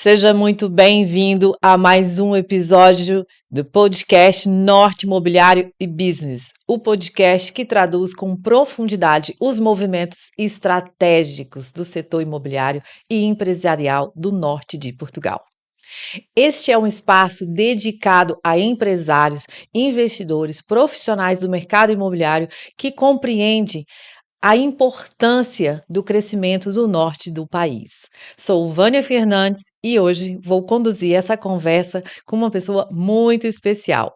Seja muito bem-vindo a mais um episódio do podcast Norte Imobiliário e Business, o podcast que traduz com profundidade os movimentos estratégicos do setor imobiliário e empresarial do norte de Portugal. Este é um espaço dedicado a empresários, investidores, profissionais do mercado imobiliário que compreende a importância do crescimento do norte do país. Sou Vânia Fernandes e hoje vou conduzir essa conversa com uma pessoa muito especial.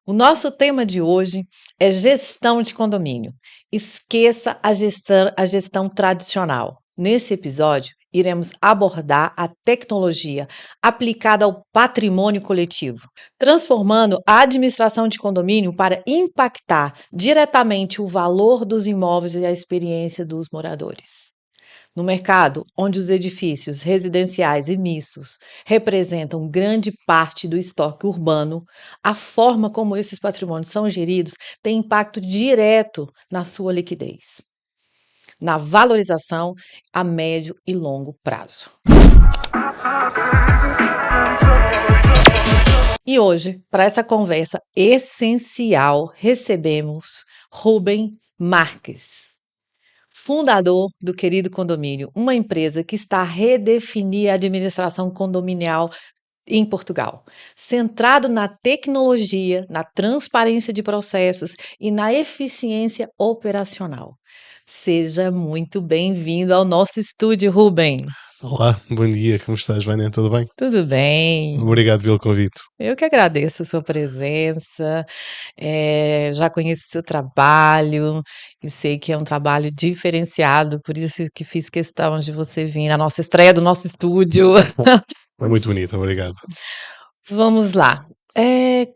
O nosso tema de hoje é gestão de condomínio. Esqueça a gestão tradicional. Nesse episódio, iremos abordar a tecnologia aplicada ao patrimônio coletivo, transformando a administração de condomínio para impactar diretamente o valor dos imóveis e a experiência dos moradores. No mercado, onde os edifícios residenciais e mistos representam grande parte do estoque urbano, a forma como esses patrimônios são geridos tem impacto direto na sua liquidez, na valorização a médio e longo prazo. E hoje, para essa conversa essencial, recebemos Rubem Marques, fundador do Querido Condomínio, uma empresa que está a redefinir a administração condominial em Portugal, centrado na tecnologia, na transparência de processos e na eficiência operacional. Seja muito bem-vindo ao nosso estúdio, Rubem. Olá, bom dia, como estás, Vânia? Tudo bem? Tudo bem? Obrigado pelo convite. Eu que agradeço a sua presença, já conheço o seu trabalho e sei que é um trabalho diferenciado, por isso que fiz questão de você vir na nossa estreia do nosso estúdio. É muito bonito, obrigado. Vamos lá.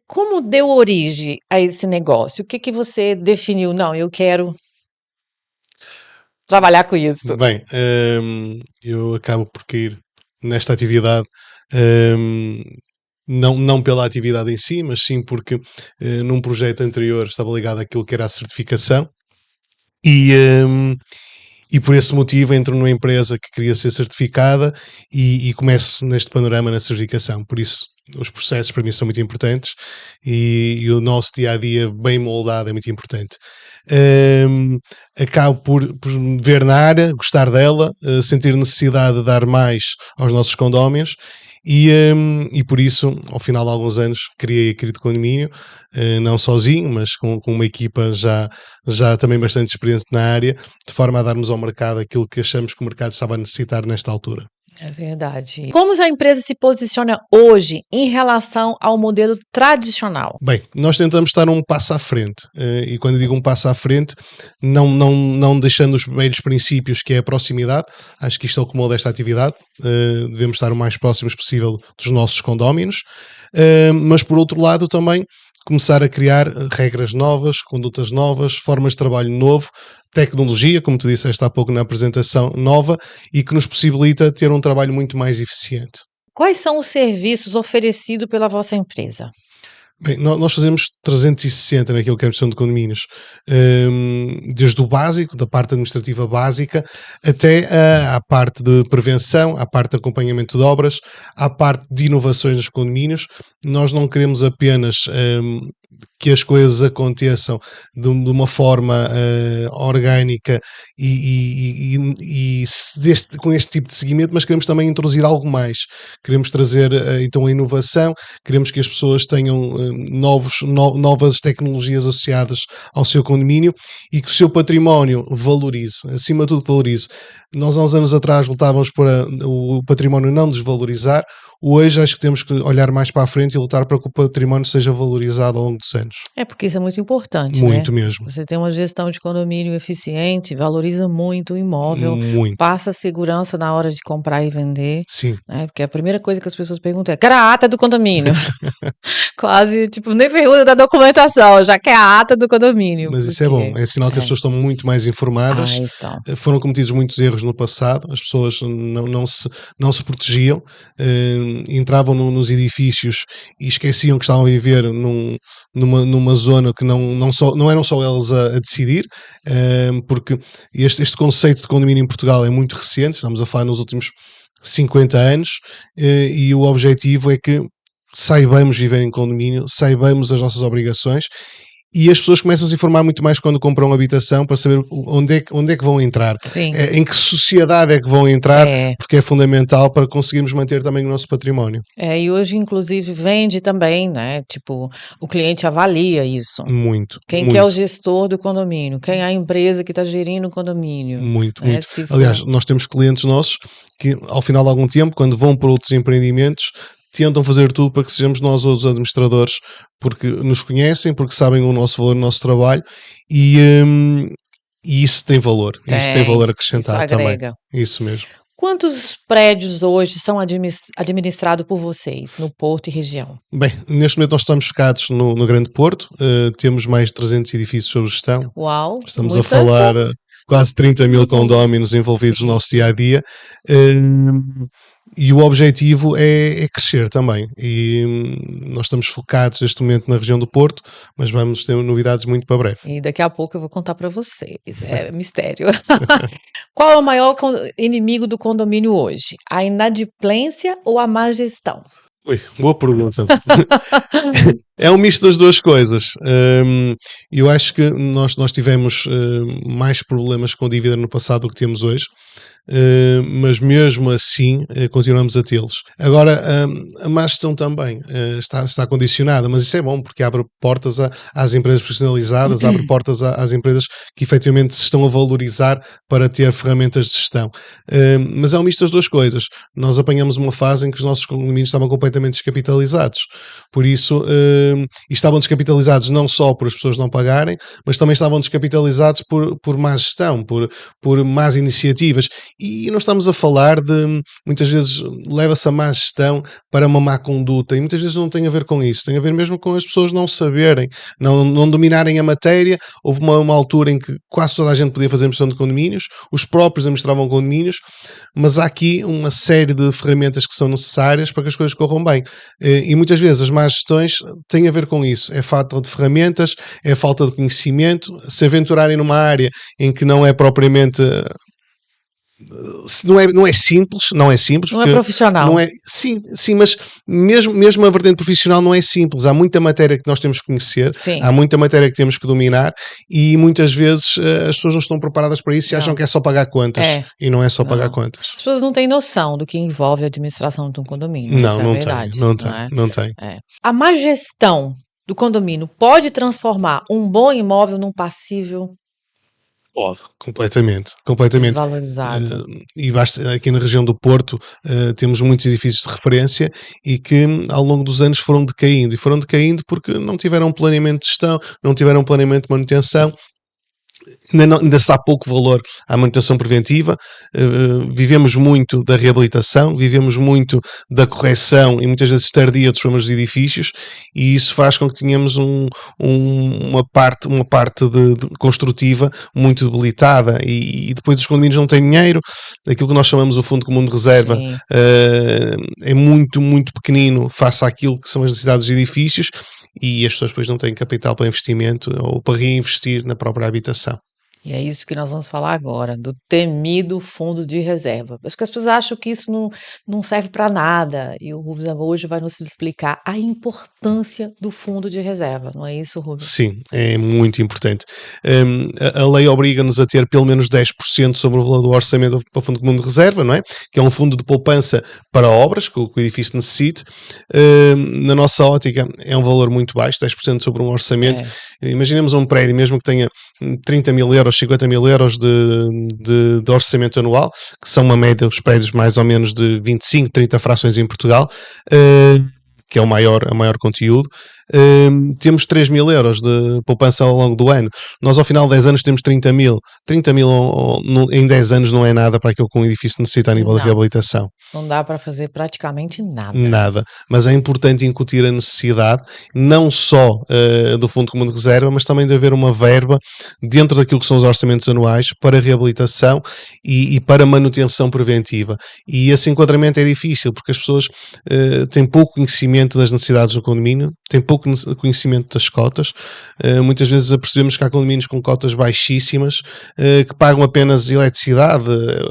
Como deu origem a esse negócio? O que você definiu? Não, eu quero trabalhar com isso. Bem, eu acabo por cair nesta atividade, não pela atividade em si, mas sim porque num projeto anterior estava ligado àquilo que era a certificação e por esse motivo entro numa empresa que queria ser certificada e começo neste panorama na certificação. Por isso, os processos para mim são muito importantes e o nosso dia-a-dia bem moldado é muito importante. Acabo por me ver na área, gostar dela, sentir necessidade de dar mais aos nossos condóminos e por isso, ao final de alguns anos, criei a Querido Condomínio, não sozinho, mas com uma equipa já também bastante experiente na área, de forma a darmos ao mercado aquilo que achamos que o mercado estava a necessitar nesta altura. É verdade. Como a empresa se posiciona hoje em relação ao modelo tradicional? Bem, nós tentamos estar um passo à frente, e quando eu digo um passo à frente, não deixando os velhos princípios, que é a proximidade. Acho que isto é o comum desta atividade. Devemos estar o mais próximos possível dos nossos condóminos, mas por outro lado também começar a criar regras novas, condutas novas, formas de trabalho novo, tecnologia, como tu disseste há pouco na apresentação, nova, e que nos possibilita ter um trabalho muito mais eficiente. Quais são os serviços oferecidos pela vossa empresa? Bem, nós fazemos 360 naquilo que é a gestão de condomínios, desde o básico, da parte administrativa básica, até à parte de prevenção, à parte de acompanhamento de obras, à parte de inovações nos condomínios. Nós não queremos apenas que as coisas aconteçam de uma forma orgânica com este tipo de seguimento, mas queremos também introduzir algo mais. Queremos trazer então a inovação, queremos que as pessoas tenham novas tecnologias associadas ao seu condomínio e que o seu património valorize, acima de tudo valorize. Nós há uns anos atrás lutávamos por o património não desvalorizar. Hoje acho que temos que olhar mais para a frente e lutar para que o património seja valorizado ao longo dos anos. É porque isso é muito importante, Muito né? mesmo. Você tem uma gestão de condomínio eficiente, valoriza muito o imóvel, Muito. passa segurança na hora de comprar e vender, Sim. né? Porque a primeira coisa que as pessoas perguntam é: quero a ata do condomínio. Quase, tipo, nem pergunta da documentação, já quer a ata do condomínio. Mas isso é bom, é sinal que as pessoas estão muito mais informadas. Estão. Foram cometidos muitos erros no passado, as pessoas não se protegiam, entravam nos edifícios e esqueciam que estavam a viver numa zona que não eram só eles a decidir, porque este conceito de condomínio em Portugal é muito recente, estamos a falar nos últimos 50 anos, e o objetivo é que saibamos viver em condomínio, saibamos as nossas obrigações, e as pessoas começam a se informar muito mais quando compram habitação para saber onde é que vão entrar, Sim. em que sociedade é que vão entrar, É. porque é fundamental para conseguirmos manter também o nosso património. E hoje, inclusive, vende também, né? Tipo, o cliente avalia isso. Muito, Quem muito. que é o gestor do condomínio? Quem é a empresa que está gerindo o condomínio? Muito, né? muito. Se Aliás, for- nós temos clientes nossos que, ao final de algum tempo, quando vão para outros empreendimentos, tentam fazer tudo para que sejamos nós os administradores, porque nos conhecem, porque sabem o nosso valor, o nosso trabalho, e isso tem valor. Isso tem valor Isso acrescentado também. agrega. Isso mesmo. Quantos prédios hoje são administrados por vocês no Porto e região? Bem, neste momento nós estamos focados no Grande Porto, temos mais de 300 edifícios sob gestão. Uau! Estamos a muita falar coisa. quase 30 mil condóminos envolvidos no nosso dia a dia, e o objetivo é crescer também. E nós estamos focados neste momento na região do Porto, mas vamos ter novidades muito para breve. E daqui a pouco eu vou contar para vocês. É mistério. Qual é o maior inimigo do condomínio hoje? A inadimplência ou a má gestão? Ui, boa pergunta. É um misto das duas coisas. Eu acho que nós tivemos mais problemas com dívida no passado do que temos hoje, mas mesmo assim continuamos a tê-los. Agora, a má gestão também está condicionada, mas isso é bom porque abre portas às empresas profissionalizadas, abre portas às empresas que efetivamente se estão a valorizar para ter ferramentas de gestão. Mas é um misto das duas coisas. Nós apanhamos uma fase em que os nossos condomínios estavam completamente descapitalizados. Por isso, e estavam descapitalizados não só por as pessoas não pagarem, mas também estavam descapitalizados por má gestão, por más iniciativas. E não estamos a falar de, muitas vezes leva-se a má gestão para uma má conduta, e muitas vezes não tem a ver com isso, tem a ver mesmo com as pessoas não saberem, não dominarem a matéria. Houve uma altura em que quase toda a gente podia fazer administração de condomínios, os próprios administravam condomínios, mas há aqui uma série de ferramentas que são necessárias para que as coisas corram bem. E muitas vezes as más gestões têm a ver com isso, é falta de ferramentas, é falta de conhecimento, se aventurarem numa área em que não é propriamente... Não é simples. Não é profissional. Não é, sim, mas mesmo a vertente profissional não é simples. Há muita matéria que nós temos que conhecer, Sim. há muita matéria que temos que dominar, e muitas vezes as pessoas não estão preparadas para isso e acham que é só pagar contas. E não é só pagar contas. As pessoas não têm noção do que envolve a administração de um condomínio. Não tem. A má gestão do condomínio pode transformar um bom imóvel num passível? Pode, completamente. Desvalorizado. E basta, aqui na região do Porto temos muitos edifícios de referência e que ao longo dos anos foram decaindo. E foram decaindo porque não tiveram planeamento de gestão, não tiveram planeamento de manutenção. Ainda se dá pouco valor à manutenção preventiva. Vivemos muito da reabilitação, vivemos muito da correção e muitas vezes tardia dos problemas dos edifícios, e isso faz com que tenhamos uma parte de construtiva muito debilitada, e depois os condomínios não têm dinheiro. Aquilo que nós chamamos o Fundo Comum de Reserva é muito, muito pequenino face àquilo que são as necessidades dos edifícios, e as pessoas depois não têm capital para investimento ou para reinvestir na própria habitação. E é isso que nós vamos falar agora, do temido fundo de reserva. Acho que as pessoas acham que isso não serve para nada, e o Rubens hoje vai nos explicar a importância do fundo de reserva, não é isso, Rubens? Sim, é muito importante. A lei obriga-nos a ter pelo menos 10% sobre o valor do orçamento para o Fundo Comum de Reserva, não é? Que é um fundo de poupança para obras que o edifício necessite. Na nossa ótica é um valor muito baixo, 10% sobre um orçamento. Imaginemos um prédio mesmo que tenha 30 mil euros, 50 mil euros de orçamento anual, que são uma média dos prédios mais ou menos de 25, 30 frações em Portugal, que é o maior conteúdo. Temos 3 mil euros de poupança ao longo do ano. Nós ao final de 10 anos temos 30 mil. 30 mil em 10 anos não é nada para aquilo que um edifício necessita a nível de reabilitação. Não dá para fazer praticamente nada. Nada, mas é importante incutir a necessidade não só do Fundo Comum de Reserva, mas também de haver uma verba dentro daquilo que são os orçamentos anuais para reabilitação e para manutenção preventiva. E esse enquadramento é difícil porque as pessoas têm pouco conhecimento conhecimento das necessidades do condomínio, tem pouco conhecimento das cotas. Muitas vezes apercebemos que há condomínios com cotas baixíssimas, que pagam apenas eletricidade,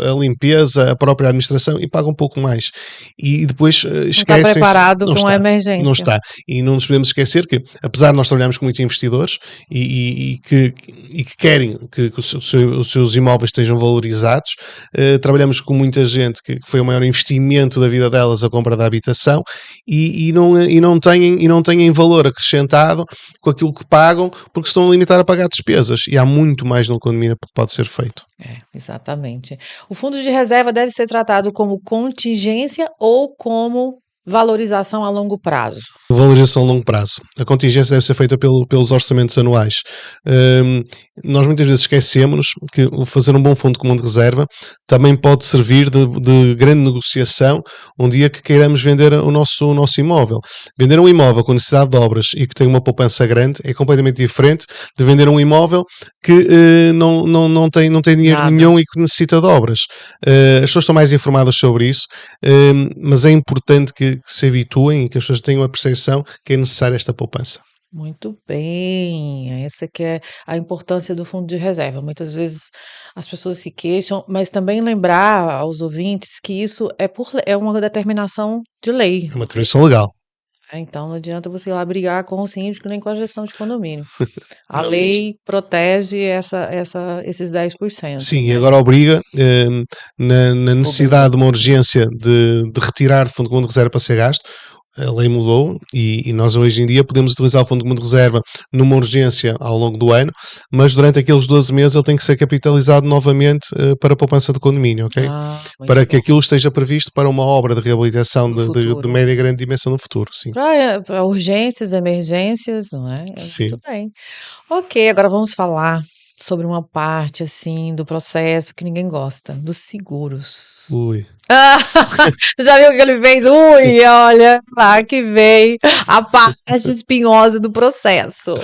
a limpeza, a própria administração e pagam um pouco mais. E depois esquecem-se. Não está preparado para uma emergência. Não está. E não nos podemos esquecer que, apesar de nós trabalharmos com muitos investidores e que querem que os seus imóveis estejam valorizados, trabalhamos com muita gente que foi o maior investimento da vida delas a compra da habitação e não têm valor acrescentado com aquilo que pagam porque se estão a limitar a pagar despesas. E há muito mais no condomínio que pode ser feito. Exatamente. O fundo de reserva deve ser tratado como contingência ou como valorização a longo prazo? Valorização a longo prazo. A contingência deve ser feita pelos orçamentos anuais. Nós muitas vezes esquecemos que fazer um bom fundo comum de reserva também pode servir de grande negociação um dia que queiramos vender o nosso imóvel. Vender um imóvel com necessidade de obras e que tem uma poupança grande é completamente diferente de vender um imóvel que não tem dinheiro nenhum e que necessita de obras. As pessoas estão mais informadas sobre isso, mas é importante que se habituem e que as pessoas tenham a percepção que é necessária esta poupança. Muito bem, essa que é a importância do fundo de reserva. Muitas vezes as pessoas se queixam, mas também lembrar aos ouvintes que isso é uma determinação de lei. É uma determinação legal. Então não adianta você ir lá brigar com o síndico nem com a gestão de condomínio. A lei protege esses 10%. Sim, e agora obriga, na necessidade de uma urgência de retirar o fundo comum de reserva para ser gasto. A lei mudou e nós hoje em dia podemos utilizar o fundo comum de reserva numa urgência ao longo do ano, mas durante aqueles 12 meses ele tem que ser capitalizado novamente para a poupança do condomínio, ok? Para que aquilo esteja previsto para uma obra de reabilitação de média e grande dimensão no futuro, sim. Para urgências, emergências, não é? Sim. Muito bem. Ok, agora vamos falar sobre uma parte, assim, do processo que ninguém gosta, dos seguros. Ui. Você já viu o que ele fez? Ui, olha lá que vem a parte espinhosa do processo.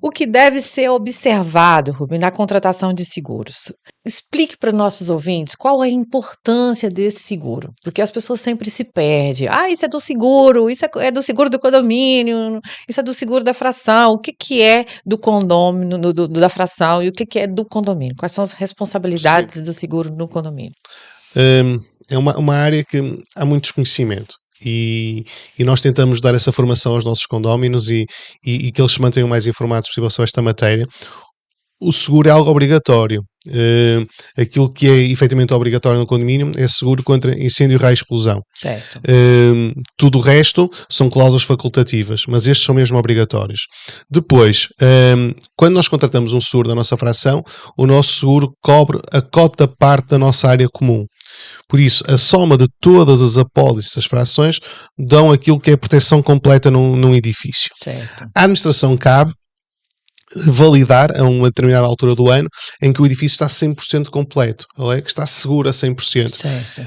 O que deve ser observado, Rubem, na contratação de seguros? Explique para nossos ouvintes qual é a importância desse seguro, porque as pessoas sempre se perdem. Isso é do seguro, isso é do seguro do condomínio, isso é do seguro da fração. O que é do condomínio, da fração, e o que é do condomínio? Quais são as responsabilidades do seguro no condomínio? É uma área que há muito desconhecimento e nós tentamos dar essa formação aos nossos condóminos e que eles se mantenham mais informados possível sobre esta matéria. O seguro é algo obrigatório. Aquilo que é efetivamente obrigatório no condomínio é seguro contra incêndio, raio e explosão. Certo. Tudo o resto são cláusulas facultativas, mas estes são mesmo obrigatórios. Depois, quando nós contratamos um seguro da nossa fração, o nosso seguro cobre a cota parte da nossa área comum. Por isso, a soma de todas as apólices das frações dão aquilo que é a proteção completa num edifício. Certo. A administração cabe validar a uma determinada altura do ano em que o edifício está 100% completo, que está seguro a 100%. Certo.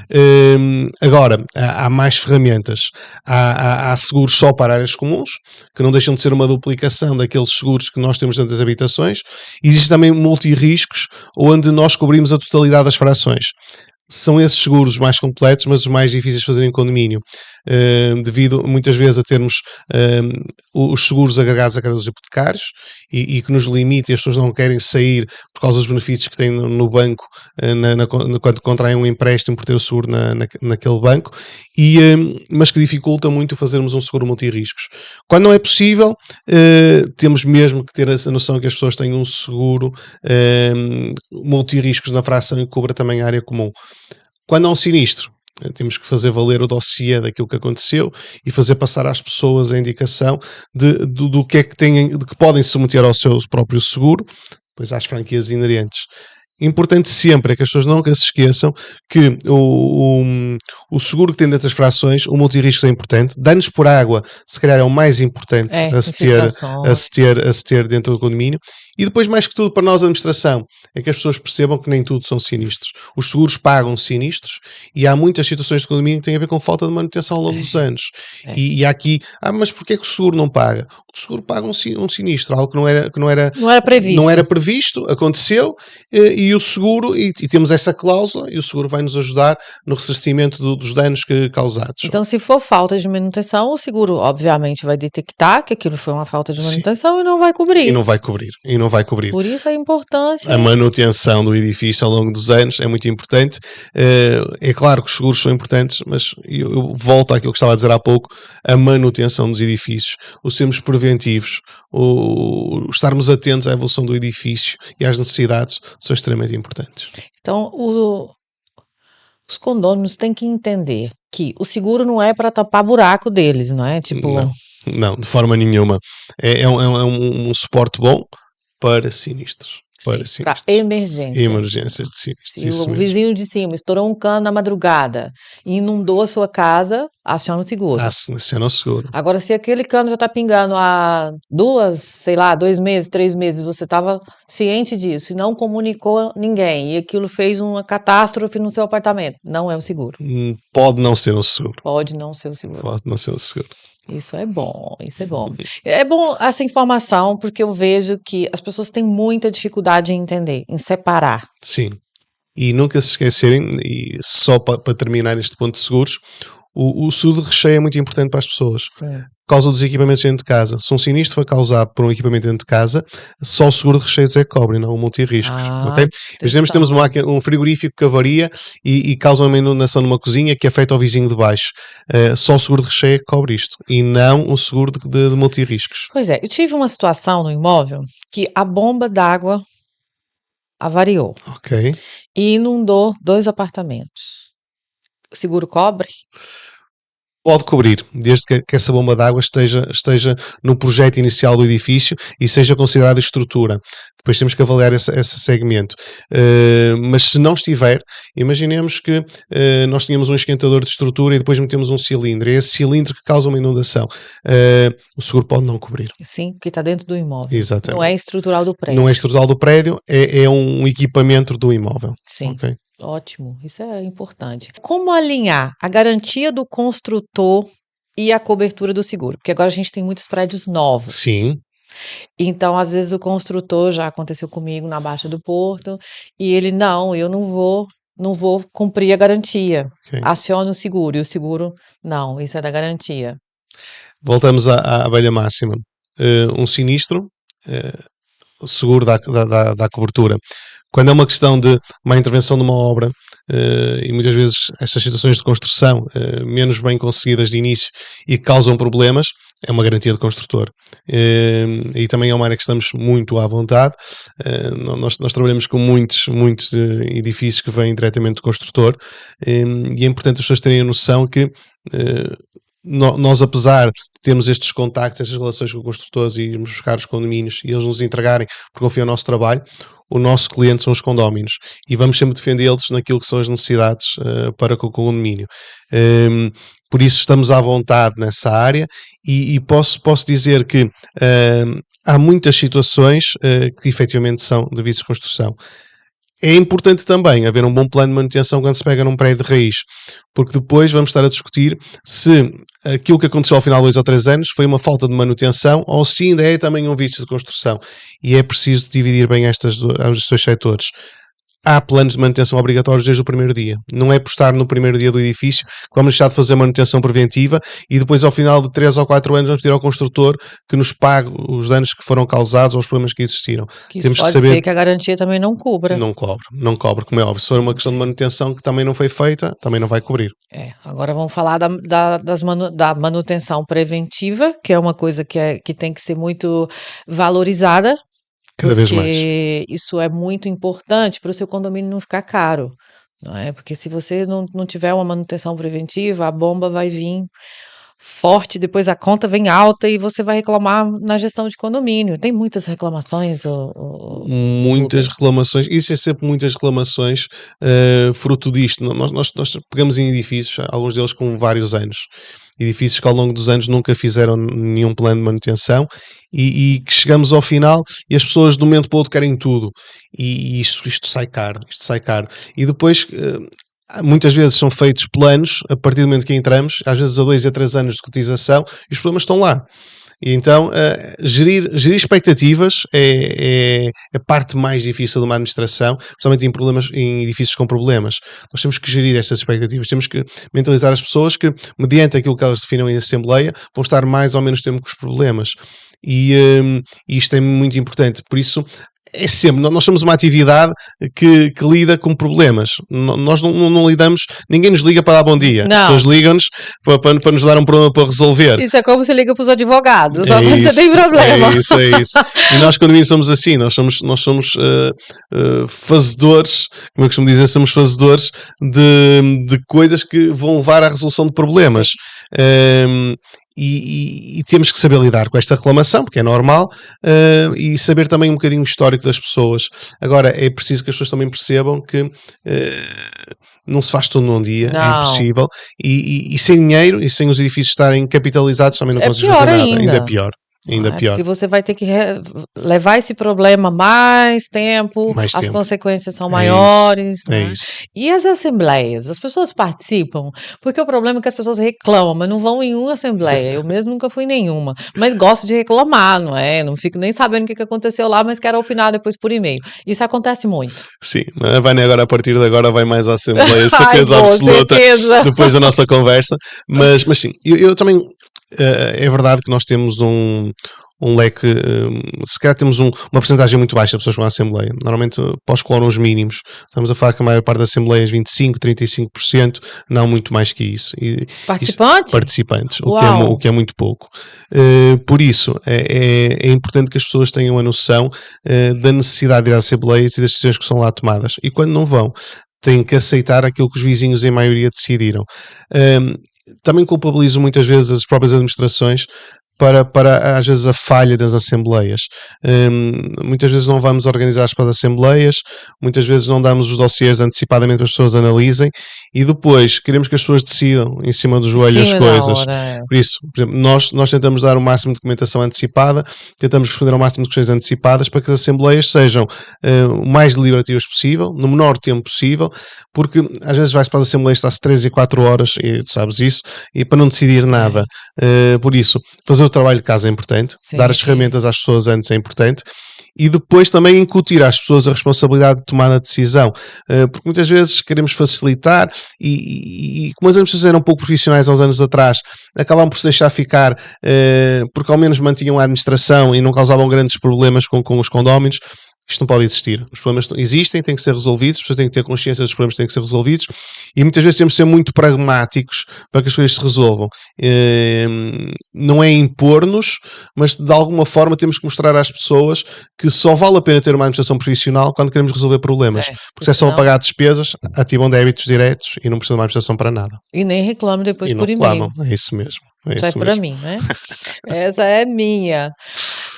Agora, há mais ferramentas. Há seguros só para áreas comuns, que não deixam de ser uma duplicação daqueles seguros que nós temos dentro das habitações. Existem também multirriscos, onde nós cobrimos a totalidade das frações. São esses seguros mais completos, mas os mais difíceis de fazer em condomínio, devido muitas vezes a termos os seguros agregados a créditos hipotecários e que nos limita e as pessoas não querem sair por causa dos benefícios que têm no banco quando contraem um empréstimo por ter o seguro naquele banco, mas que dificulta muito fazermos um seguro multirriscos. Quando não é possível, temos mesmo que ter a noção que as pessoas têm um seguro multirriscos na fração e que cubra também a área comum. Quando há um sinistro, temos que fazer valer o dossiê daquilo que aconteceu e fazer passar às pessoas a indicação do que é que têm, de que podem se submeter ao seu próprio seguro, depois às franquias inerentes. Importante sempre é que as pessoas nunca se esqueçam que o seguro que tem dentro das frações, o multirrisco é importante. Danos por água, se calhar é o mais importante a se ter dentro do condomínio. E depois, mais que tudo, para nós, a administração, é que as pessoas percebam que nem tudo são sinistros. Os seguros pagam sinistros e há muitas situações de condomínio que têm a ver com falta de manutenção ao longo dos anos. É. E há aqui, mas porquê que o seguro não paga? O seguro paga um sinistro, algo que não era previsto. Não era previsto, aconteceu, e o seguro, e temos essa cláusula, e o seguro vai nos ajudar no ressarcimento dos danos causados. Então, se for falta de manutenção, o seguro, obviamente, vai detectar que aquilo foi uma falta de manutenção e não vai cobrir. E não vai cobrir. Por isso a importância. A manutenção do edifício ao longo dos anos é muito importante. É claro que os seguros são importantes, mas eu volto àquilo que estava a dizer há pouco, a manutenção dos edifícios, o sermos preventivos, o estarmos atentos à evolução do edifício e às necessidades são extremamente importantes. Então, os condôminos têm que entender que o seguro não é para tapar buraco deles, não é? Tipo, Não, de forma nenhuma. É um suporte bom para sinistros. Para emergência. Emergências de sinistros. Se o vizinho de cima estourou um cano na madrugada e inundou a sua casa, aciona o seguro. Aciona o seguro. Agora, se aquele cano já está pingando há 2 meses, 3 meses, você estava ciente disso e não comunicou ninguém, e aquilo fez uma catástrofe no seu apartamento, não é o seguro. Pode não ser o seguro. Pode não ser o seguro. Pode não ser o seguro. Isso é bom, isso é bom. É bom essa informação porque eu vejo que as pessoas têm muita dificuldade em entender, em separar. Sim. E nunca se esquecerem, e só para terminar este ponto de seguros, o seguro de recheio é muito importante para as pessoas. Sim. Por causa dos equipamentos dentro de casa. Se um sinistro foi causado por um equipamento dentro de casa, só o seguro de recheios é que cobre, não o multirriscos. Okay? Imaginemos que temos um frigorífico que avaria e causa uma inundação numa cozinha que afeta o vizinho de baixo. Só o seguro de recheio é que cobre isto e não o seguro de multirriscos. Pois é, eu tive uma situação no imóvel que a bomba d'água avariou. Ok. E inundou 2 apartamentos. O seguro cobre? Pode cobrir, desde que essa bomba d'água esteja no projeto inicial do edifício e seja considerada estrutura. Depois temos que avaliar esse segmento. Mas se não estiver, imaginemos que nós tínhamos um esquentador de estrutura e depois metemos um cilindro. É esse cilindro que causa uma inundação. O seguro pode não cobrir. Sim, porque está dentro do imóvel. Exatamente. Não é estrutural do prédio. Não é estrutural do prédio, é um equipamento do imóvel. Sim. Okay? Ótimo, isso é importante. Como alinhar a garantia do construtor e a cobertura do seguro? Porque agora a gente tem muitos prédios novos. Sim. Então, às vezes, o construtor, já aconteceu comigo na Baixa do Porto, e ele, eu não vou cumprir a garantia. Okay. Aciona o seguro, e o seguro, não, isso é da garantia. Voltamos à velha máxima. Um sinistro, o seguro dá cobertura. Quando é uma questão de uma intervenção de uma obra, e muitas vezes estas situações de construção menos bem conseguidas de início e que causam problemas, é uma garantia do construtor. E também é uma área que estamos muito à vontade. Nós trabalhamos com muitos edifícios que vêm diretamente do construtor, e é importante as pessoas terem a noção que nós, apesar de termos estes contactos, estas relações com construtores e irmos buscar os condomínios e eles nos entregarem porque confiam no nosso trabalho, o nosso cliente são os condóminos e vamos sempre defendê-los naquilo que são as necessidades para com o condomínio. Por isso estamos à vontade nessa área e posso dizer que há muitas situações que efetivamente são devidas à construção. É importante também haver um bom plano de manutenção quando se pega num prédio de raiz, porque depois vamos estar a discutir se aquilo que aconteceu ao final de 2 ou 3 anos foi uma falta de manutenção ou se ainda é também um vício de construção. E é preciso dividir bem estes dois setores. Há planos de manutenção obrigatórios desde o primeiro dia. Não é por estar no primeiro dia do edifício que vamos deixar de fazer manutenção preventiva e depois ao final de 3 ou 4 anos vamos pedir ao construtor que nos pague os danos que foram causados ou os problemas que existiram. Que isso pode ser que a garantia também não cubra. Não cobre, como é óbvio. Se for uma questão de manutenção que também não foi feita, também não vai cobrir. Agora vamos falar da manutenção preventiva, que é uma coisa que tem que ser muito valorizada. Cada vez mais. Porque isso é muito importante para o seu condomínio não ficar caro, não é? Porque se você não tiver uma manutenção preventiva, a bomba vai vir forte, depois a conta vem alta e você vai reclamar na gestão de condomínio. Tem muitas reclamações? Muitas reclamações. Isso é sempre muitas reclamações fruto disto. Nós pegamos em edifícios, alguns deles com vários anos. edifícios que ao longo dos anos nunca fizeram nenhum plano de manutenção e que chegamos ao final e as pessoas de um momento para o outro querem tudo e isto sai caro, e depois muitas vezes são feitos planos a partir do momento que entramos, às vezes a 2 a 3 anos de cotização, e os problemas estão lá. E então, gerir expectativas é a parte mais difícil de uma administração, principalmente em edifícios com problemas. Nós temos que gerir estas expectativas, temos que mentalizar as pessoas que, mediante aquilo que elas definiram em assembleia, vão estar mais ou menos tempo com os problemas. E isto é muito importante. Por isso, é sempre, nós somos uma atividade que lida com problemas. Nós não lidamos, ninguém nos liga para dar bom dia. As pessoas ligam-nos para nos dar um problema para resolver. Isso é como você liga para os advogados, só quando você tem problema. É isso. E nós, quando somos assim, nós somos fazedores, como eu costumo dizer, somos fazedores de coisas que vão levar à resolução de problemas. E temos que saber lidar com esta reclamação, porque é normal, e saber também um bocadinho o histórico das pessoas. Agora, é preciso que as pessoas também percebam que não se faz tudo num dia, é impossível, e sem dinheiro e sem os edifícios estarem capitalizados também não consegues fazer nada, ainda pior. Porque você vai ter que levar esse problema mais tempo, as consequências são maiores. E as assembleias? As pessoas participam? Porque o problema é que as pessoas reclamam, mas não vão em uma assembleia. Eu mesmo nunca fui em nenhuma, mas gosto de reclamar, não é? Não fico nem sabendo o que aconteceu lá, mas quero opinar depois por e-mail. Isso acontece muito. Sim, a Vânia agora, a partir de agora, vai mais à assembleia, certeza absoluta, depois da nossa conversa. Mas sim, eu também... é verdade que nós temos um leque, se calhar temos uma porcentagem muito baixa de pessoas com a Assembleia. Normalmente, para os quórums mínimos, estamos a falar que a maior parte das Assembleias, 25%, 35%, não muito mais que isso. Participantes, o que é muito pouco. Por isso, é importante que as pessoas tenham a noção da necessidade de ir às Assembleias e das decisões que são lá tomadas. E quando não vão, têm que aceitar aquilo que os vizinhos, em maioria, decidiram. Também culpabilizo muitas vezes as próprias administrações para às vezes a falha das assembleias. Muitas vezes não vamos organizar para as assembleias, muitas vezes não damos os dossiês antecipadamente para as pessoas analisem e depois queremos que as pessoas decidam em cima do joelho as coisas. Por isso, por exemplo, nós tentamos dar o máximo de documentação antecipada, tentamos responder ao máximo de questões antecipadas para que as assembleias sejam o mais deliberativas possível, no menor tempo possível, porque às vezes vai-se para as assembleias, está-se 3 e 4 horas, e tu sabes isso, e para não decidir nada. Por isso, fazer o trabalho de casa é importante, dar as ferramentas às pessoas antes é importante e depois também incutir às pessoas a responsabilidade de tomar a decisão, porque muitas vezes queremos facilitar e como as administrações eram um pouco profissionais há uns anos atrás, acabam por se deixar ficar porque ao menos mantinham a administração e não causavam grandes problemas com os condóminos. Isto não pode existir. Os problemas existem, têm que ser resolvidos, as pessoas têm que ter consciência dos problemas que têm que ser resolvidos e muitas vezes temos que ser muito pragmáticos para que as coisas se resolvam. Não é impor-nos, mas de alguma forma temos que mostrar às pessoas que só vale a pena ter uma administração profissional quando queremos resolver problemas. Porque se é só pagar despesas, ativam débitos diretos e não precisam de uma administração para nada. E nem reclamam depois por e-mail. É isso mesmo. Isso é para mim, né? Essa é minha.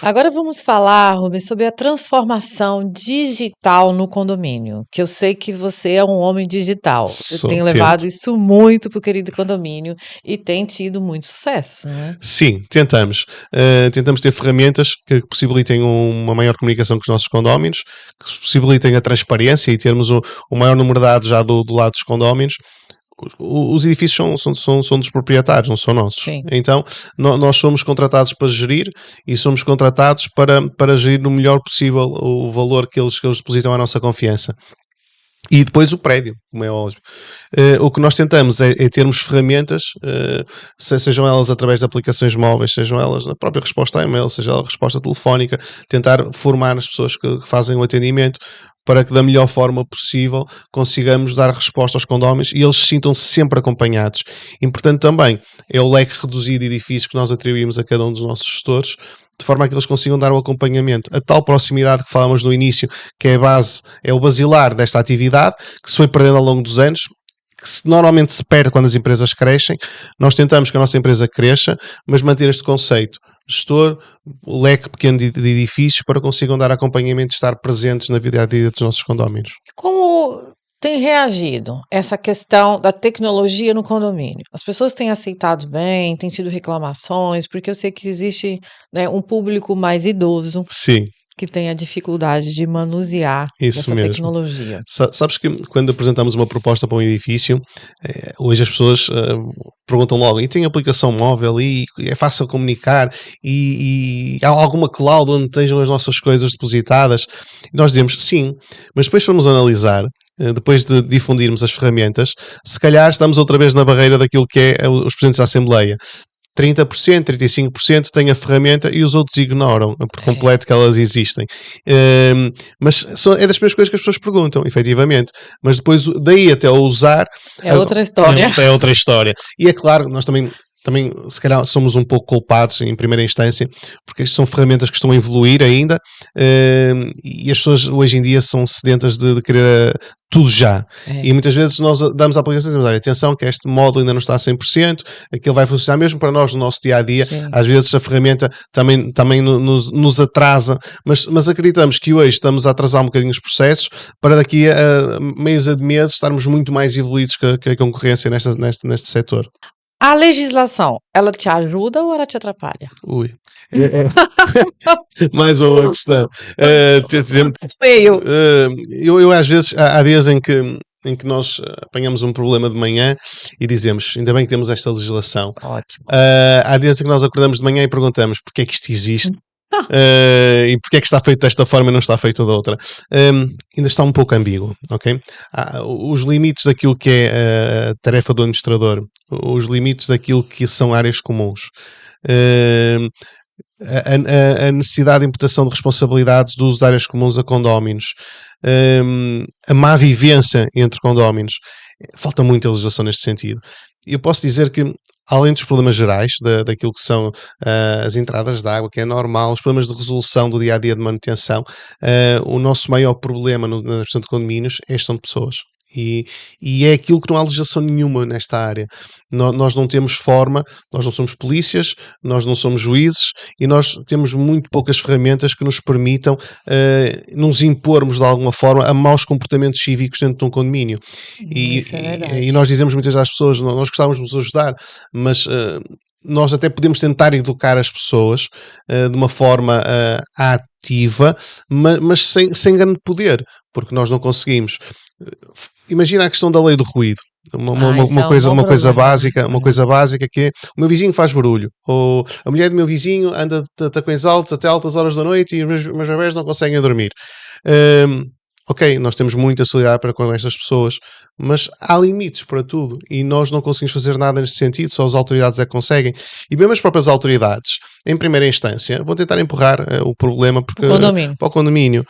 Agora vamos falar, Rubens, sobre a transformação digital no condomínio, que eu sei que você é um homem digital. Você tem levado isso muito para o querido condomínio e tem tido muito sucesso, né? Sim, tentamos. Tentamos ter ferramentas que possibilitem uma maior comunicação com os nossos condóminos, que possibilitem a transparência e termos o maior número de dados já do lado dos condóminos. Os edifícios são dos proprietários, não são nossos. Sim. Então, nós somos contratados para gerir e somos contratados para gerir no melhor possível o valor que eles depositam à nossa confiança. E depois o prédio, como é óbvio. O que nós tentamos é termos ferramentas, sejam elas através de aplicações móveis, sejam elas na própria resposta a e-mail, seja ela a resposta telefónica, tentar formar as pessoas que fazem o atendimento para que da melhor forma possível consigamos dar resposta aos condóminos e eles se sintam sempre acompanhados. Importante também é o leque reduzido de edifícios que nós atribuímos a cada um dos nossos gestores, de forma a que eles consigam dar o acompanhamento. A tal proximidade que falamos no início, que é a base, é o basilar desta atividade, que se foi perdendo ao longo dos anos, que normalmente se perde quando as empresas crescem. Nós tentamos que a nossa empresa cresça, mas manter este conceito. Gestor, leque pequeno de edifícios para consigam dar acompanhamento e estar presentes na vida a dia dos nossos condóminos. Como tem reagido essa questão da tecnologia no condomínio? As pessoas têm aceitado bem, têm tido reclamações, porque eu sei que existe, né, um público mais idoso Sim, que tem a dificuldade de manusear isso essa mesmo. tecnologia. Sabes que quando apresentamos uma proposta para um edifício, hoje as pessoas perguntam logo, e tem aplicação móvel e é fácil comunicar e há alguma cloud onde estejam as nossas coisas depositadas? E nós dizemos sim, mas depois formos analisar, depois de difundirmos as ferramentas, se calhar estamos outra vez na barreira daquilo que é os presentes da Assembleia. 30%, 35% têm a ferramenta e os outros ignoram por É, completo que elas existem. Mas é das primeiras coisas que as pessoas perguntam, efetivamente. Mas depois, daí até o usar, é outra história. é outra história. E é claro, nós também, se calhar, somos um pouco culpados em primeira instância, porque são ferramentas que estão a evoluir ainda, e as pessoas hoje em dia são sedentas de querer tudo já. É. E muitas vezes nós damos a aplicação e dizemos, olha, atenção que este módulo ainda não está a 100%, aquilo vai funcionar mesmo para nós no nosso dia-a-dia. Sim. Às vezes a ferramenta também nos atrasa, mas acreditamos que hoje estamos a atrasar um bocadinho os processos para daqui a meios de meses estarmos muito mais evoluídos que a concorrência neste setor. A legislação, ela te ajuda ou ela te atrapalha? Ui. Mais uma boa questão. Feio. Eu às vezes, há dias em que nós apanhamos um problema de manhã e dizemos, ainda bem que temos esta legislação. Ótimo. Há dias em que nós acordamos de manhã e perguntamos porque é que isto existe e porque é que está feito desta forma e não está feito de outra. Ainda está um pouco ambíguo, ok? Os limites daquilo que é a tarefa do administrador, os limites daquilo que são áreas comuns, a necessidade de imputação de responsabilidades do uso de áreas comuns a condóminos, a má vivência entre condóminos. Falta muita legislação neste sentido. Eu posso dizer que, além dos problemas gerais, daquilo que são as entradas de água, que é normal, os problemas de resolução do dia-a-dia de manutenção, o nosso maior problema na gestão de condomínios é a gestão de pessoas. E é aquilo que não há legislação nenhuma nesta área. Nós não temos forma, nós não somos polícias, nós não somos juízes e nós temos muito poucas ferramentas que nos permitam nos impormos de alguma forma a maus comportamentos cívicos dentro de um condomínio. Isso é verdade. E nós dizemos muitas vezes às pessoas, nós gostávamos de nos ajudar, mas nós até podemos tentar educar as pessoas de uma forma ativa, mas sem grande poder, porque nós não conseguimos. Imagina a questão da lei do ruído. Uma coisa básica que é o meu vizinho faz barulho, ou a mulher do meu vizinho anda de tacões altos até altas horas da noite e os meus bebés não conseguem dormir. Ok, nós temos muita solidariedade para com estas pessoas, mas há limites para tudo e nós não conseguimos fazer nada neste sentido, só as autoridades é que conseguem. E mesmo as próprias autoridades, em primeira instância, vão tentar empurrar o problema para o condomínio.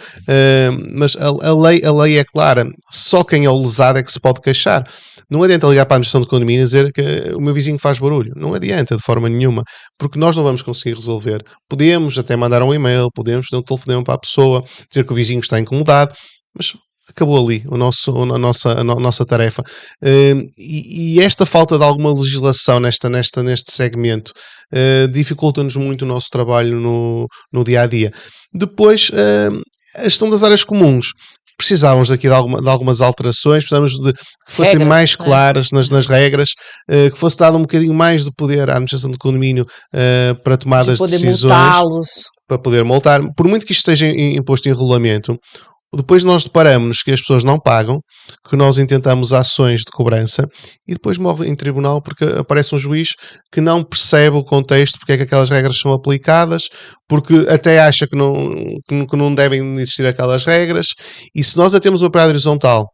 Mas a lei é clara, só quem é o lesado é que se pode queixar. Não adianta ligar para a administração de condomínio e dizer que o meu vizinho faz barulho. Não adianta de forma nenhuma, porque nós não vamos conseguir resolver. Podemos até mandar um e-mail, podemos dar um telefonema para a pessoa, dizer que o vizinho está incomodado, mas acabou ali a nossa tarefa. E esta falta de alguma legislação neste segmento dificulta-nos muito o nosso trabalho no dia-a-dia. Depois, a gestão das áreas comuns. Precisávamos aqui de algumas alterações, precisávamos de que fossem regras, mais claras nas regras, que fosse dado um bocadinho mais de poder à administração do condomínio para tomadas de decisões, para poder multar. Por muito que isto esteja imposto em regulamento, depois nós deparamos que as pessoas não pagam, que nós intentamos ações de cobrança e depois morre em tribunal porque aparece um juiz que não percebe o contexto, porque é que aquelas regras são aplicadas, porque até acha que não devem existir aquelas regras. E se nós já temos uma parada horizontal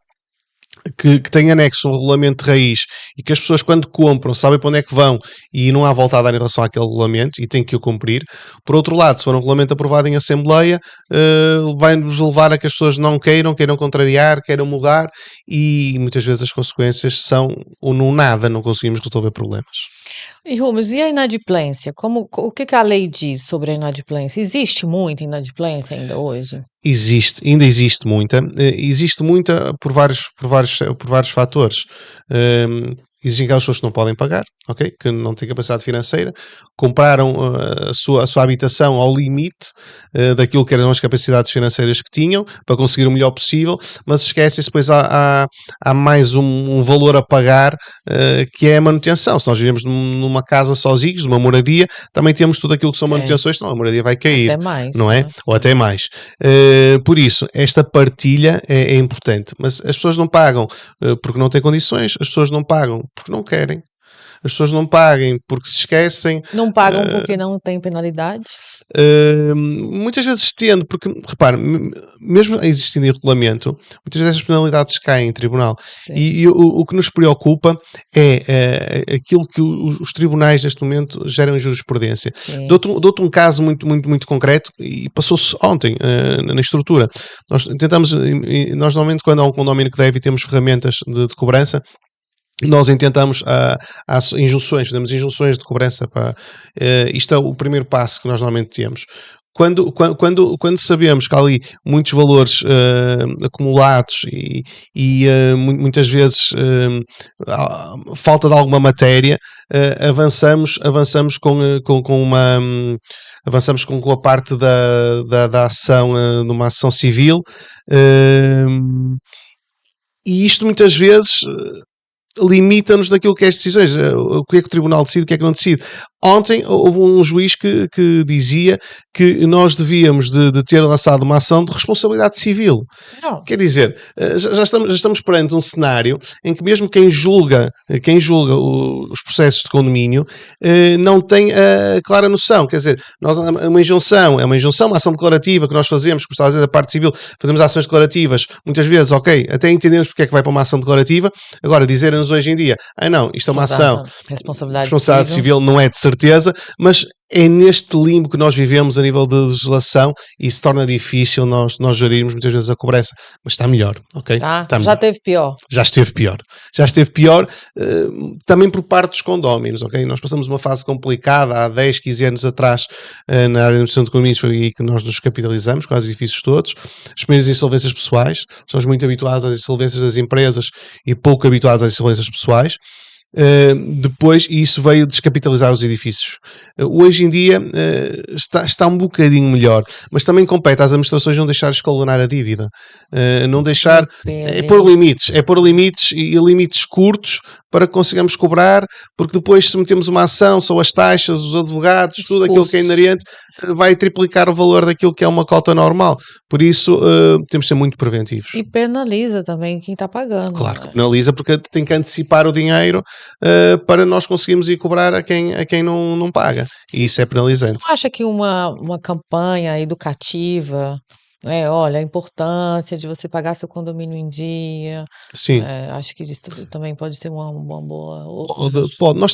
que tem anexo um regulamento de raiz e que as pessoas quando compram sabem para onde é que vão e não há volta a dar em relação àquele regulamento e têm que o cumprir. Por outro lado, se for um regulamento aprovado em Assembleia, vai-nos levar a que as pessoas não queiram contrariar, queiram mudar e muitas vezes as consequências são ou não conseguimos resolver problemas. E Rubens, e a inadimplência? O que a lei diz sobre a inadimplência? Existe muita inadimplência ainda hoje? Ainda existe muita por vários fatores. existem aquelas pessoas que não podem pagar, ok? Que não têm capacidade financeira, compraram a sua habitação ao limite daquilo que eram as capacidades financeiras que tinham, para conseguir o melhor possível, mas esquecem-se, depois há mais um valor a pagar, que é a manutenção. Se nós vivemos numa casa sozinhos, numa moradia, também temos tudo aquilo que são manutenções, senão a moradia vai cair. Até mais, não é? né? Ou até mais. Por isso, esta partilha é importante, mas as pessoas não pagam porque não têm condições, as pessoas não pagam porque não querem, as pessoas não pagam porque se esquecem. Não pagam porque não tem penalidade? Muitas vezes tendo, porque, repare, mesmo existindo em regulamento, muitas vezes as penalidades caem em tribunal. E o que nos preocupa é aquilo que os tribunais neste momento geram em jurisprudência. Dou-te um caso muito concreto, e passou-se ontem na estrutura. Nós normalmente, quando há um condomínio que deve e temos ferramentas de cobrança, nós intentamos injunções, fazemos injunções de cobrança. Isto é o primeiro passo que nós normalmente temos. Quando sabemos que há ali muitos valores acumulados e muitas vezes falta de alguma matéria, avançamos com a parte da ação, de uma ação civil, e isto muitas vezes limita-nos daquilo que é as decisões, o que é que o tribunal decide, o que é que não decide. Ontem houve um juiz que dizia que nós devíamos de ter lançado uma ação de responsabilidade civil. Não. Quer dizer, já estamos perante um cenário em que mesmo quem julga os processos de condomínio não tem a clara noção. Quer dizer, uma injunção, uma ação declarativa que nós fazemos, como estava a dizer, da parte civil, fazemos ações declarativas, muitas vezes, ok, até entendemos porque é que vai para uma ação declarativa. Agora, dizerem-nos hoje em dia, não, isto é uma ação, responsabilidade civil não é de certeza, mas é neste limbo que nós vivemos a nível de legislação e se torna difícil nós gerirmos muitas vezes a cobrança, mas está melhor, ok? Está melhor. Teve pior. Já esteve pior, também por parte dos condóminos, ok? Nós passamos uma fase complicada há 10, 15 anos atrás na área da administração de condomínios, foi aí que nós nos capitalizamos com os edifícios todos. As primeiras insolvências pessoais, estamos muito habituados às insolvências das empresas e pouco habituados às insolvências pessoais. Depois, e isso veio descapitalizar os edifícios. Hoje em dia está um bocadinho melhor, mas também compete às administrações não deixar escalonar a dívida, não deixar, é pôr limites e limites curtos para que consigamos cobrar, porque depois, se metemos uma ação, são as taxas, os advogados, tudo aquilo que é inerente, vai triplicar o valor daquilo que é uma cota normal. Por isso, temos de ser muito preventivos. E penaliza também quem está pagando. Claro que penaliza, porque tem que antecipar o dinheiro para nós conseguirmos ir cobrar a quem não paga. Sim. E isso é penalizante. Você não acha que uma campanha educativa, olha, a importância de você pagar seu condomínio em dia. Sim. Acho que isso também pode ser uma boa. Pode. Nós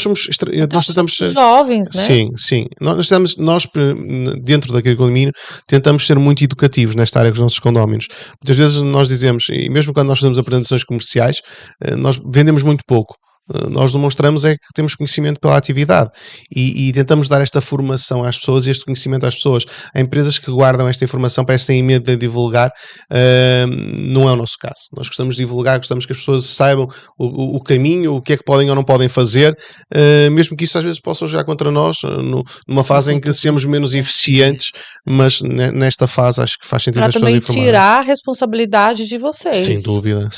somos. Nós tentamos ser jovens, né? Sim. Nós, dentro daquele condomínio, tentamos ser muito educativos nesta área com os nossos condóminos. Muitas vezes nós dizemos, e mesmo quando nós fazemos apresentações comerciais, nós vendemos muito pouco. Nós demonstramos é que temos conhecimento pela atividade e tentamos dar esta formação às pessoas e este conhecimento às pessoas. Há empresas que guardam esta informação, parece que têm medo de divulgar, não é o nosso caso. Nós gostamos de divulgar, gostamos que as pessoas saibam o caminho, o que é que podem ou não podem fazer, mesmo que isso às vezes possa jogar contra nós, numa fase em que sejamos menos eficientes, mas nesta fase acho que faz sentido as pessoas informar. Para também tirar a responsabilidade de vocês. Sem dúvida.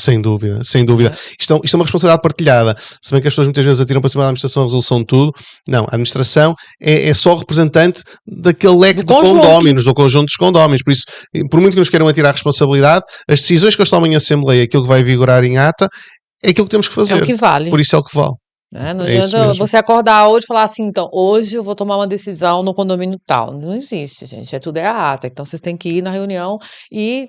Isto é uma responsabilidade partilhada. Se bem que as pessoas muitas vezes atiram para cima da administração a resolução de tudo. Não, a administração é só representante daquele leque de condóminos, do conjunto dos condóminos. Por isso, por muito que nos queiram atirar a responsabilidade, as decisões que eles tomam em Assembleia, aquilo que vai vigorar em ata, é aquilo que temos que fazer. É o que vale. Por isso é o que vale. Não adianta você acordar hoje e falar assim, então, hoje eu vou tomar uma decisão no condomínio tal. Não existe, gente. Tudo é a ata. Então, vocês têm que ir na reunião e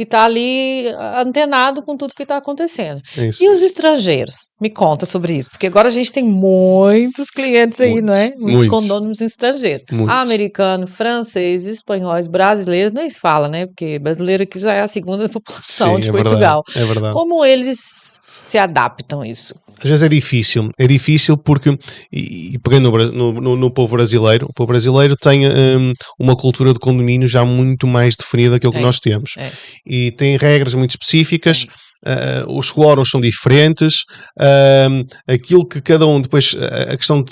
tá ali antenado com tudo que está acontecendo. Isso. E os estrangeiros? Me conta sobre isso, porque agora a gente tem muitos clientes aí, não é? Muitos condôminos estrangeiros. Americano, francês, espanhóis, brasileiros, nem se fala, né? Porque brasileiro aqui já é a segunda população de Portugal. É verdade. Como eles se adaptam a isso? Às vezes é difícil porque, e pegando no povo brasileiro, o povo brasileiro tem uma cultura de condomínio já muito mais definida que o que nós temos. E tem regras muito específicas. os quórums são diferentes, aquilo que cada um, depois a questão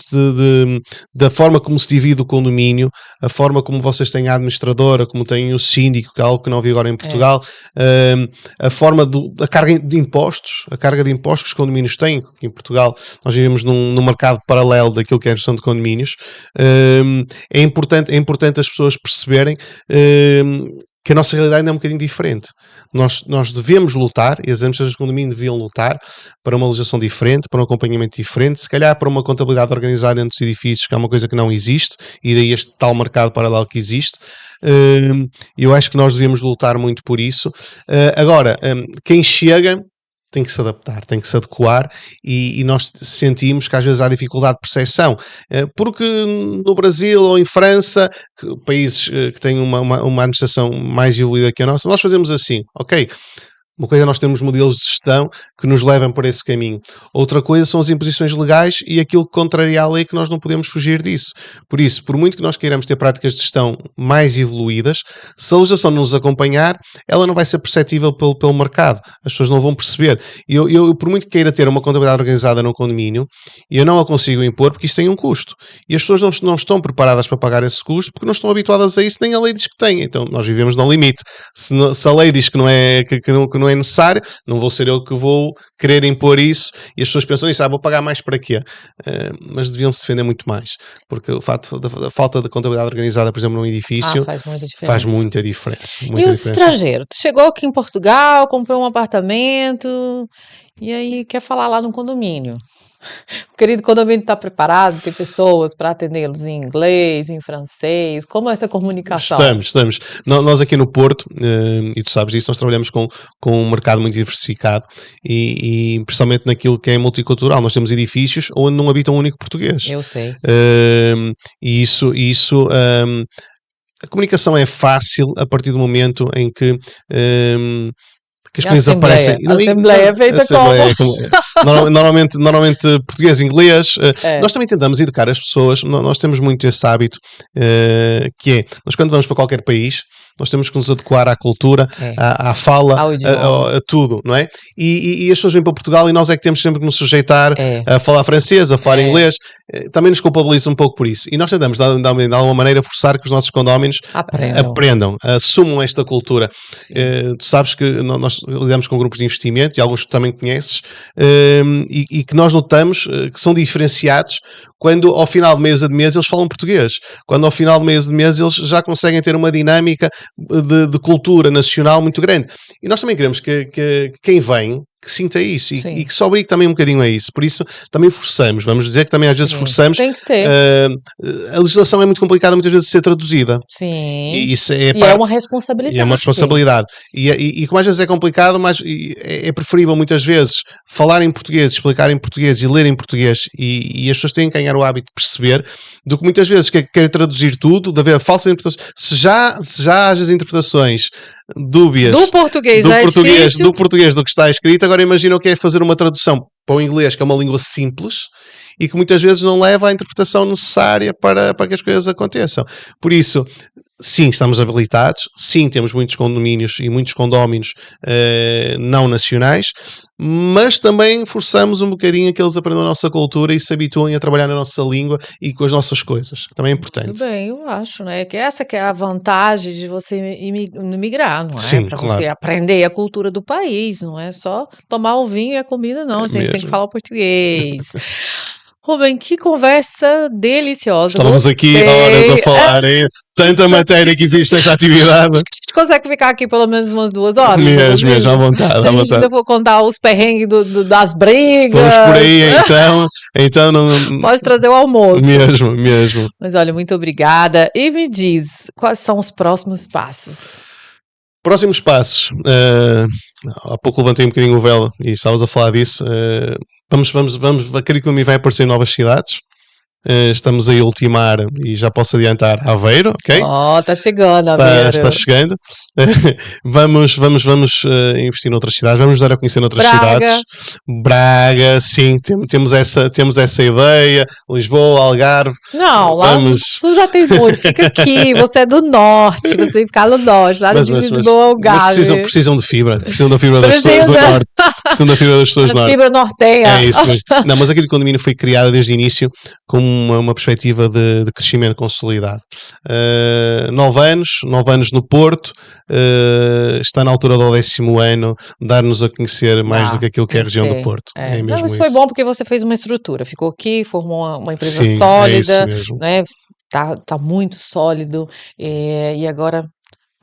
da forma como se divide o condomínio, a forma como vocês têm a administradora, como têm o síndico, que é algo que não vi agora em Portugal, a forma da carga de impostos, a carga de impostos que os condomínios têm, que em Portugal nós vivemos num mercado paralelo daquilo que é a gestão de condomínios. É importante as pessoas perceberem que a nossa realidade é um bocadinho diferente. Nós devemos lutar, e as administrações de condomínio deviam lutar para uma legislação diferente, para um acompanhamento diferente, se calhar para uma contabilidade organizada entre os edifícios, que é uma coisa que não existe, e daí este tal mercado paralelo que existe. Eu acho que nós devemos lutar muito por isso. Agora, quem chega tem que se adaptar, tem que se adequar, e nós sentimos que às vezes há dificuldade de percepção, porque no Brasil ou em França, países que têm uma administração mais evoluída que a nossa, nós fazemos assim, ok. Uma coisa é nós termos modelos de gestão que nos levam por esse caminho. Outra coisa são as imposições legais e aquilo que contraria à lei, que nós não podemos fugir disso. Por isso, por muito que nós queiramos ter práticas de gestão mais evoluídas, se a legislação não nos acompanhar, ela não vai ser perceptível pelo mercado. As pessoas não vão perceber. Eu, por muito que queira ter uma contabilidade organizada num condomínio, eu não a consigo impor porque isso tem um custo. E as pessoas não estão preparadas para pagar esse custo porque não estão habituadas a isso, nem a lei diz que tem. Então, nós vivemos no limite. Se a lei diz que não é necessário, não vou ser eu que vou querer impor isso, e as pessoas pensam nisso, vou pagar mais para quê? Mas deviam se defender muito mais, porque o facto da falta de contabilidade organizada, por exemplo, num edifício, faz muita diferença. E os estrangeiros? Chegou aqui em Portugal, comprou um apartamento, e aí quer falar lá no condomínio. O querido condomínio está preparado? Tem pessoas para atendê-los em inglês, em francês? Como é essa comunicação? Estamos. Nós aqui no Porto, e tu sabes disso, nós trabalhamos com um mercado muito diversificado e principalmente naquilo que é multicultural. Nós temos edifícios onde não habita um único português. Eu sei. E isso a comunicação é fácil a partir do momento em que as coisas aparecem. A Assembleia é feita como? Normalmente português, inglês. Nós também tentamos educar as pessoas. Nós temos muito esse hábito, que é, nós quando vamos para qualquer país, nós temos que nos adequar à cultura, à fala, a tudo, não é? E as pessoas vêm para Portugal e nós é que temos sempre que nos sujeitar a falar francês, a falar inglês. Também nos culpabiliza um pouco por isso. E nós tentamos, de alguma maneira, forçar que os nossos condóminos aprendam, assumam esta cultura. Tu sabes que nós lidamos com grupos de investimento, e alguns que também conheces, e que nós notamos que são diferenciados quando ao final de mês eles falam português. Quando ao final de mês eles já conseguem ter uma dinâmica de cultura nacional muito grande. E nós também queremos que quem vem que sinta isso e que se obrigue também um bocadinho a isso. Por isso também forçamos, vamos dizer que também às vezes forçamos. Tem que ser. A legislação é muito complicada muitas vezes de ser traduzida. Sim. E isso é uma responsabilidade. É uma responsabilidade. E como às vezes é complicado, mas é preferível muitas vezes falar em português, explicar em português e ler em português, e as pessoas têm que ganhar o hábito de perceber, do que muitas vezes querem traduzir tudo, de haver falsas interpretações. Se já há as interpretações dúbias do português do que está escrito, agora imagina o que é fazer uma tradução para o inglês, que é uma língua simples e que muitas vezes não leva à interpretação necessária para que as coisas aconteçam. Por isso, sim, estamos habilitados, sim, temos muitos condomínios e muitos condóminos não nacionais, mas também forçamos um bocadinho que eles aprendam a nossa cultura e se habituem a trabalhar na nossa língua e com as nossas coisas. Também é importante. Muito bem, eu acho, né? Que essa que é a vantagem de você imigrar, não é? Sim, para claro. você aprender a cultura do país, não é só tomar o vinho e a comida, não. A gente tem que falar o português. Rubem, que conversa deliciosa. Estávamos aqui horas a falar, tanta matéria que existe nesta atividade. Acho que a gente consegue ficar aqui pelo menos umas 2 horas. Mesmo, à vontade. Se a gente ainda for contar os perrengues das brigas. Se formos por aí, então não... Pode trazer o almoço. Mesmo. Mas olha, muito obrigada. E me diz, quais são os próximos passos? Próximos passos. Há pouco levantei um bocadinho o véu e estavas a falar disso. Acredito que a mim vai aparecer novas cidades. estamos a ultimar, e já posso adiantar, Aveiro, ok? Tá chegando, Aveiro. Está chegando. Vamos investir noutras cidades, vamos dar a conhecer noutras cidades. Braga, sim, temos essa ideia. Lisboa, Algarve. Não, lá no sul já tem muito. Fica aqui, você é do norte, você tem que ficar no norte, lá de Lisboa, Algarve. Precisam de fibra, precisam da fibra das pessoas do norte. Precisam da fibra das pessoas do norte. Fibra norteia. É isso mesmo. Não, mas aquele condomínio foi criado desde o início com uma perspectiva de crescimento consolidado. 9 anos no Porto, está na altura do 10º ano, dar-nos a conhecer mais do que aquilo que é a região do Porto. É mesmo. Mas isso. foi bom porque você fez uma estrutura, ficou aqui, formou uma empresa Sim, sólida, é isso mesmo. né? Tá muito sólido, e agora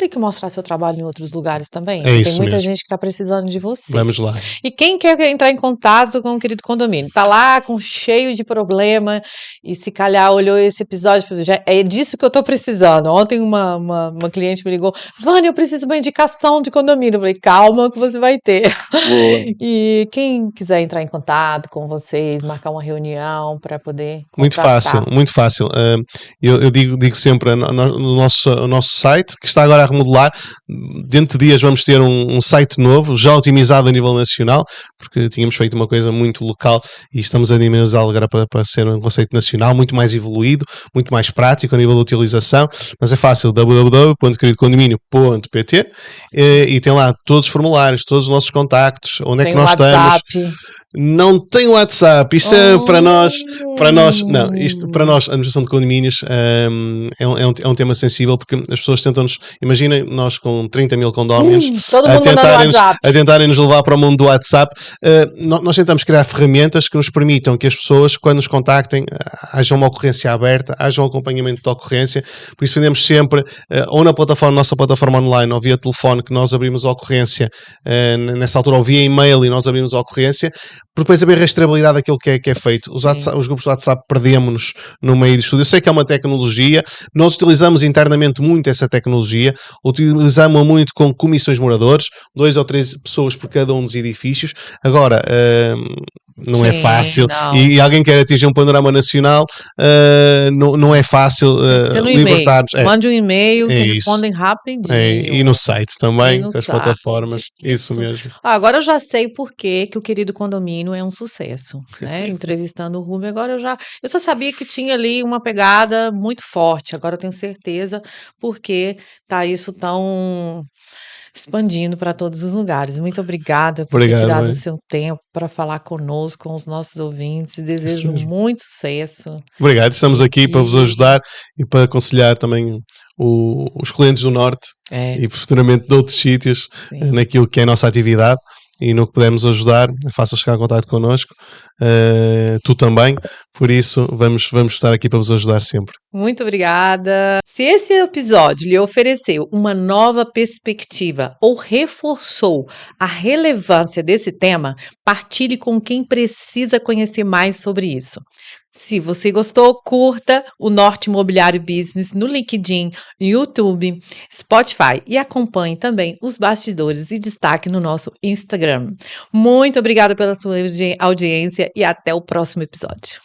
tem que mostrar seu trabalho em outros lugares também. É isso Tem muita mesmo. gente que está precisando de você. Vamos lá. E quem quer entrar em contato com o querido condomínio, tá lá cheio de problema, e se calhar olhou esse episódio, é disso que eu tô precisando. Ontem uma cliente me ligou, Vânia, eu preciso de uma indicação de condomínio. Eu falei, calma que você vai ter. E quem quiser entrar em contato com vocês, marcar uma reunião para poder contratar. Muito fácil. Eu digo sempre, no nosso site, que está agora a remodelar, dentro de dias vamos ter um site novo, já otimizado a nível nacional, porque tínhamos feito uma coisa muito local e estamos a dinamizá-lo agora para ser um conceito nacional, muito mais evoluído, muito mais prático a nível de utilização, mas é fácil, www.queridocondomínio.pt, e tem lá todos os formulários, todos os nossos contactos, onde é que nós estamos. Não tem WhatsApp, isto é para nós, não, isto para nós, a administração de condomínios, é um tema sensível, porque as pessoas tentam-nos, imaginem, nós com 30 mil condóminos, a tentarem-nos levar para o mundo do WhatsApp. Nós tentamos criar ferramentas que nos permitam que as pessoas, quando nos contactem, haja uma ocorrência aberta, haja um acompanhamento da ocorrência, por isso vendemos sempre, ou na nossa plataforma online, ou via telefone, que nós abrimos a ocorrência, nessa altura, ou via e-mail e nós abrimos a ocorrência, por depois haver rastreabilidade daquilo que é feito. Os grupos de WhatsApp perdemos-nos no meio disto tudo. Eu sei que é uma tecnologia, nós utilizamos internamente muito essa tecnologia, utilizamos muito com comissões de moradores, 2 ou 3 pessoas por cada um dos edifícios. Agora, não é fácil, e alguém quer atingir um panorama nacional, não é fácil libertar-nos. Mande um e-mail que respondem rapidinho. E no site também, com as plataformas. Isso mesmo. Agora eu já sei por que o querido condomínio é um sucesso, né? Entrevistando o Rubem, agora eu só sabia que tinha ali uma pegada muito forte, agora eu tenho certeza porque tá isso tão expandindo para todos os lugares. Muito obrigada por ter tirado o seu tempo para falar conosco, com os nossos ouvintes. Desejo muito sucesso. Obrigado, estamos aqui para vos ajudar e para aconselhar também os clientes do Norte e futuramente de outros sítios naquilo que é a nossa atividade. E no que pudermos ajudar, é fácil chegar em contato connosco, tu também, por isso vamos estar aqui para vos ajudar sempre. Muito obrigada. Se esse episódio lhe ofereceu uma nova perspectiva ou reforçou a relevância desse tema, partilhe com quem precisa conhecer mais sobre isso. Se você gostou, curta o Norte Imobiliário Business no LinkedIn, YouTube, Spotify e acompanhe também os bastidores e destaque no nosso Instagram. Muito obrigada pela sua audiência e até o próximo episódio.